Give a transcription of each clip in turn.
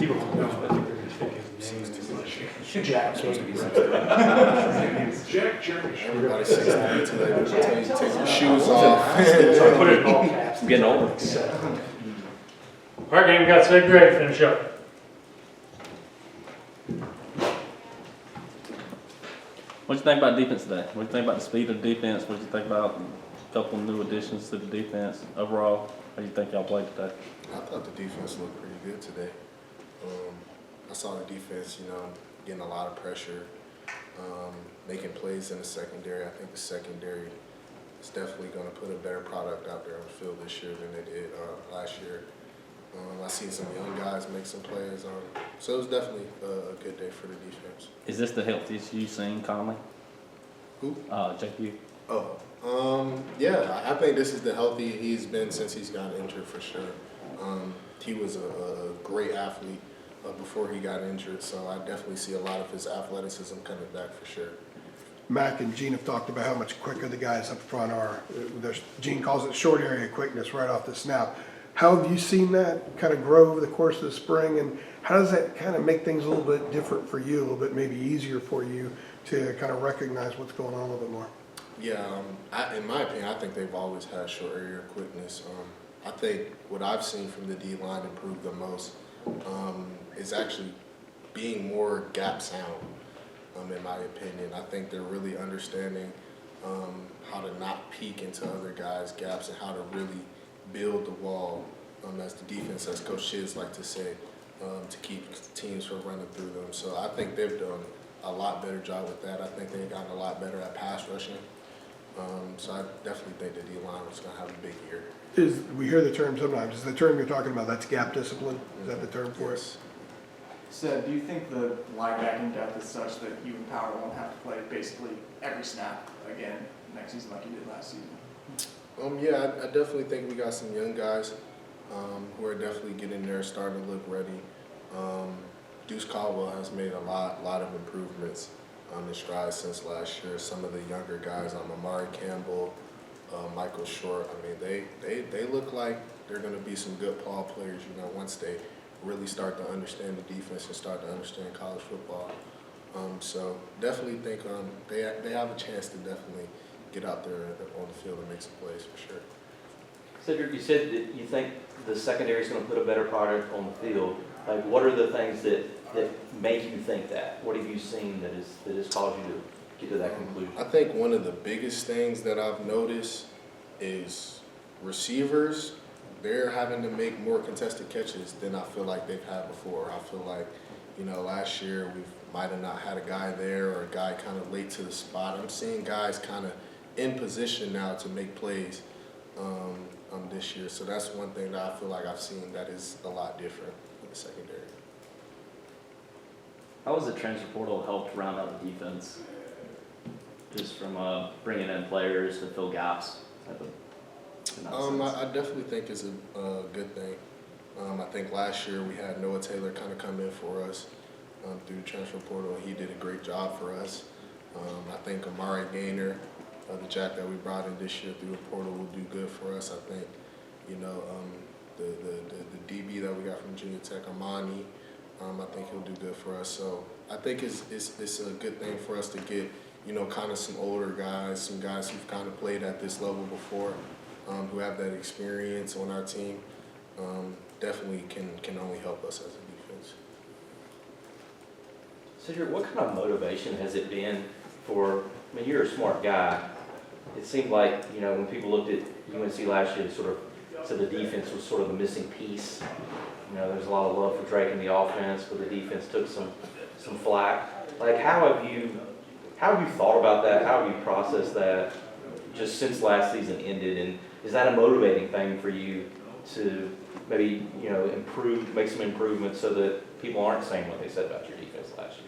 People don't know, but they're thinking Jack. supposed to be Jack Jeremy. Everybody's 16 until they tell you to take your shoes off. So I put it in all caps. I'm getting older. All right, gang, we got Cedric ready to finish up. What do you think about defense today? What do you think about the speed of the defense? What do you think about a couple of new additions to the defense overall? How do you think y'all played today? I thought the defense looked pretty good today. I saw the defense, getting a lot of pressure, making plays in the secondary. I think the secondary is definitely going to put a better product out there on the field this year than they did last year. I seen some young guys make some plays. So it was definitely a good day for the defense. Is this the healthiest you've seen Conley? Who? JQ. Yeah, I think this is the healthiest he's been since he's gotten injured for sure. He was a great athlete before he got injured, so I definitely see a lot of his athleticism coming back for sure. Mac and Gene have talked about how much quicker the guys up front are. Gene calls it short area quickness right off the snap. How have you seen that kind of grow over the course of the spring, and how does that kind of make things a little bit different for you, a little bit maybe easier for you to kind of recognize what's going on a little bit more? Yeah, in my opinion, I think they've always had short area quickness. I think what I've seen from the D-line improve the most is actually being more gap sound, in my opinion. I think they're really understanding how to not peek into other guys' gaps and how to really build the wall, as the defense, as Coach Shiz like to say, to keep teams from running through them. So I think they've done a lot better job with that. I think they've gotten a lot better at pass rushing. So I definitely think the D-line is going to have a big year. We hear the term sometimes. Is the term you're talking about, that's gap discipline? Is that the term for it? So, do you think the linebacking depth is such that you and Power won't have to play basically every snap again next season like you did last season? Yeah, I definitely think we got some young guys who are definitely getting there, starting to look ready. Deuce Caldwell has made a lot of improvements on his stride since last year. Some of the younger guys, Amari Campbell, Michael Short, I mean, they look like they're going to be some good ball players, once they really start to understand the defense and start to understand college football. So definitely think they have a chance to definitely get out there on the field and make some plays for sure. Cedric, you said that you think the secondary is going to put a better product on the field. Like, what are the things that make you think that? What have you seen that has caused you to get to that conclusion? I think one of the biggest things that I've noticed is receivers, they're having to make more contested catches than I feel like they've had before. I feel like, last year we might have not had a guy there or a guy kind of late to the spot. I'm seeing guys kind of in position now to make plays this year. So that's one thing that I feel like I've seen that is a lot different in the secondary. How has the transfer portal helped round out the defense? Just from bringing in players to fill gaps? I definitely think it's a good thing. I think last year we had Noah Taylor kind of come in for us through the transfer portal. He did a great job for us. I think Amari Gaynor, the jack that we brought in this year through the portal, will do good for us. I think, the DB that we got from Virginia Tech, Amani, I think he'll do good for us. So I think it's a good thing for us to get, kind of some older guys, some guys who've kind of played at this level before, who have that experience on our team. Definitely can only help us as a defense. Cedric, what kind of motivation has it been for, you're a smart guy. It seemed like, when people looked at UNC last year, so the defense was sort of the missing piece. There's a lot of love for Drake in the offense, but the defense took some flack. Like, how have you thought about that? How have you processed that just since last season ended? And is that a motivating thing for you to maybe, make some improvements so that people aren't saying what they said about your defense last year?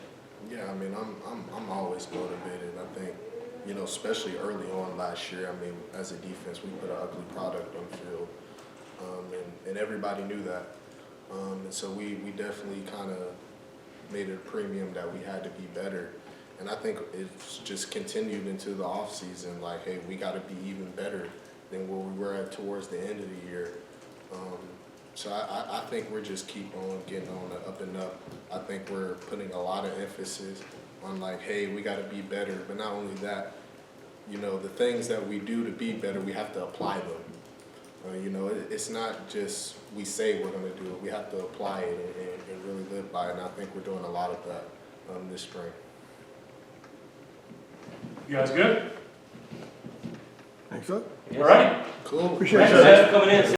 Yeah, I'm always motivated. I think, especially early on last year, as a defense, we put an ugly product on the field, and everybody knew that. And so we definitely kind of made it a premium that we had to be better. And I think it's just continued into the off season. Like, hey, we got to be even better than where we were at towards the end of the year. So I think we're just keep on getting on the up and up. I think we're putting a lot of emphasis on like, hey, we gotta be better, but not only that, you know, the things that we do to be better, we have to apply them. You know, it's not just we say we're gonna do it, we have to apply it and really live by it, and I think we're doing a lot of that this spring. You guys good? Think so? All right. Cool. Appreciate it, Thanks, sir. Thanks for coming in.